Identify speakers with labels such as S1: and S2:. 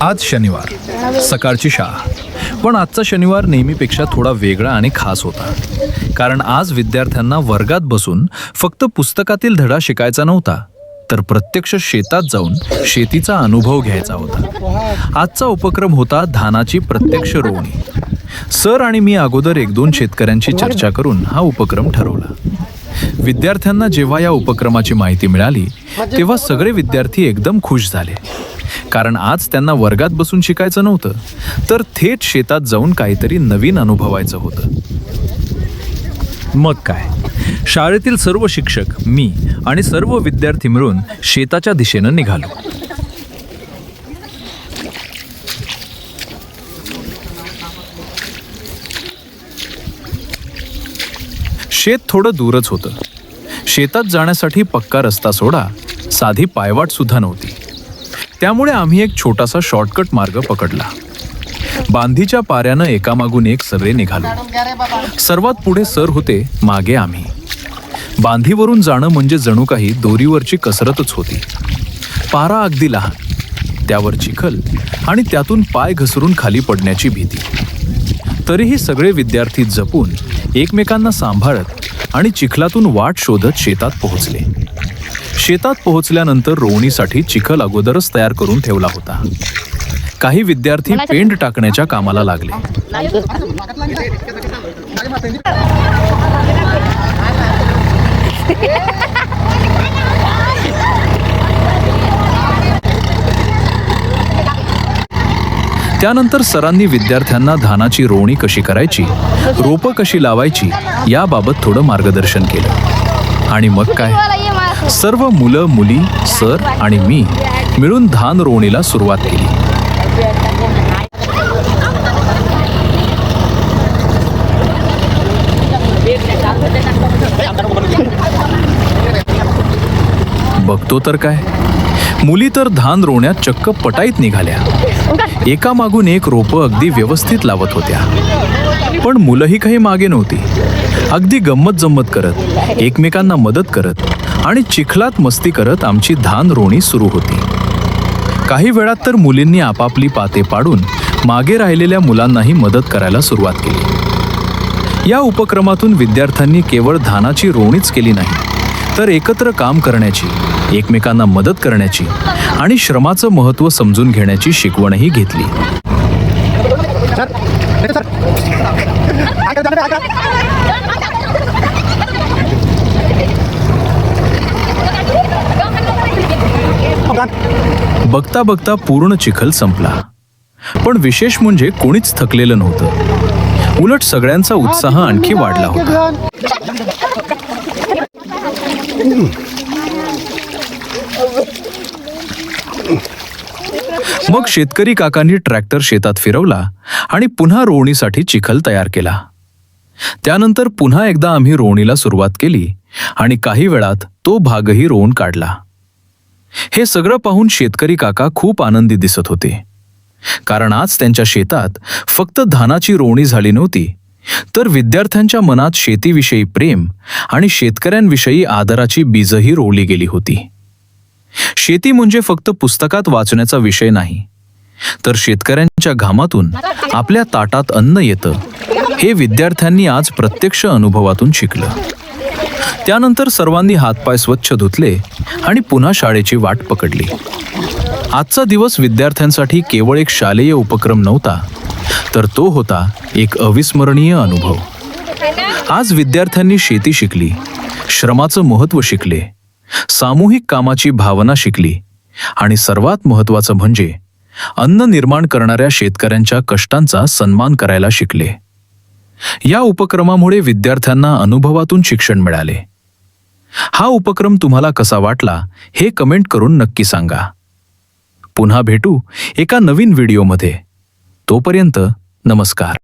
S1: आज शनिवार, सकाळची शाळा. पण आजचा शनिवार नेहमीपेक्षा थोडा वेगळा आणि खास होता. कारण आज विद्यार्थ्यांना वर्गात बसून फक्त पुस्तकातील धडा शिकायचा नव्हता, तर प्रत्यक्ष शेतात जाऊन शेतीचा अनुभव घ्यायचा होता. आजचा उपक्रम होता धानाची प्रत्यक्ष रोवणी. सर आणि मी अगोदर 1-2 शेतकऱ्यांची चर्चा करून हा उपक्रम ठरवला. विद्यार्थ्यांना जेव्हा या उपक्रमाची माहिती मिळाली तेव्हा सगळे विद्यार्थी एकदम खुश झाले. कारण आज त्यांना वर्गात बसून शिकायचं नव्हतं, तर थेट शेतात जाऊन काहीतरी नवीन अनुभवायचं होतं. मग काय, शाळेतील सर्व शिक्षक, मी आणि सर्व विद्यार्थी मिळून शेताच्या दिशेनं निघालो. शेत थोडं दूरच होतं. शेतात जाण्यासाठी पक्का रस्ता सोडा, साधी पायवाट सुद्धा नव्हती. त्यामुळे आम्ही एक छोटासा शॉर्टकट मार्ग पकडला. बांधीच्या पाऱ्यानं एकामागून एक सगळे निघालो. सर्वात पुढे सर होते, मागे आम्ही. बांधीवरून जाणं म्हणजे जणू काही दोरीवरची कसरतच होती. पारा अगदी लहान, त्यावर चिखल आणि त्यातून पाय घसरून खाली पडण्याची भीती. तरीही सगळे विद्यार्थी जपून एकमेकांना सांभाळत आणि चिखलातून वाट शोधत शेतात पोहोचले. शेतात पोहोचल्यानंतर रोवणीसाठी चिखल अगोदरच तयार करून ठेवला होता. काही विद्यार्थी पेंड टाकण्याच्या कामाला लागले. त्यानंतर सरांनी विद्यार्थ्यांना धानाची रोवणी कशी करायची, रोपं कशी लावायची याबाबत थोडं मार्गदर्शन केलं. आणि मग काय, सर्व मुलं मुली, सर आणि मी मिळून धान रोवणीला सुरुवात केली. बघतो तर काय, मुली तर धान रोवण्यात चक्क पटाईत निघाल्या. एकामागून एक रोपं अगदी व्यवस्थित लावत होत्या. पण मुलंही काही मागे नव्हती. अगदी गंमत जम्मत करत, एकमेकांना मदत करत आणि चिखलात मस्ती करत आमची धान रोवणी सुरू होती. काही वेळात तर मुलींनी आपापली पाते पाडून मागे राहिलेल्या मुलांनाही मदत करायला सुरुवात केली. या उपक्रमातून विद्यार्थ्यांनी केवळ धानाची रोवणीच केली नाही, तर एकत्र काम करण्याची, एकमेकांना मदत करण्याची आणि श्रमाचं महत्त्व समजून घेण्याची शिकवणही घेतली. बघता बघता पूर्ण चिखल संपला. पण विशेष म्हणजे कोणीच थकलेलं नव्हतं. उलट सगळ्यांचा उत्साह आणखी वाढला होता. मग शेतकरी काकांनी ट्रॅक्टर शेतात फिरवला आणि पुन्हा रोवणीसाठी चिखल तयार केला. त्यानंतर पुन्हा एकदा आम्ही रोवणीला सुरुवात केली आणि काही वेळात तो भागही रोवून काढला. हे सगळं पाहून शेतकरी काका खूप आनंदी दिसत होते. कारण आज त्यांच्या शेतात फक्त धानाची रोवणी झाली नव्हती, तर विद्यार्थ्यांच्या मनात शेतीविषयी प्रेम आणि शेतकऱ्यांविषयी आदराची बीजही रोवली गेली होती. शेती म्हणजे फक्त पुस्तकात वाचण्याचा विषय नाही, तर शेतकऱ्यांच्या घामातून आपल्या ताटात अन्न येतं, हे विद्यार्थ्यांनी आज प्रत्यक्ष अनुभवातून शिकलं. त्यानंतर सर्वांनी हातपाय स्वच्छ धुतले आणि पुन्हा शाळेची वाट पकडली. आजचा दिवस विद्यार्थ्यांसाठी केवळ एक शालेय उपक्रम नव्हता, तर तो होता एक अविस्मरणीय अनुभव. आज विद्यार्थ्यांनी शेती शिकली, श्रमाचं महत्त्व शिकले, सामूहिक कामाची भावना शिकली आणि सर्वात महत्त्वाचं म्हणजे अन्न निर्माण करणाऱ्या शेतकऱ्यांच्या कष्टांचा सन्मान करायला शिकले. या उपक्रमामुळे विद्यार्थ्यांना अनुभवातून शिक्षण मिळाले. हा उपक्रम तुम्हाला कसा वाटला हे कमेंट करून नक्की सांगा. पुन्हा भेटू एका नवीन व्हिडिओमध्ये. तोपर्यंत नमस्कार.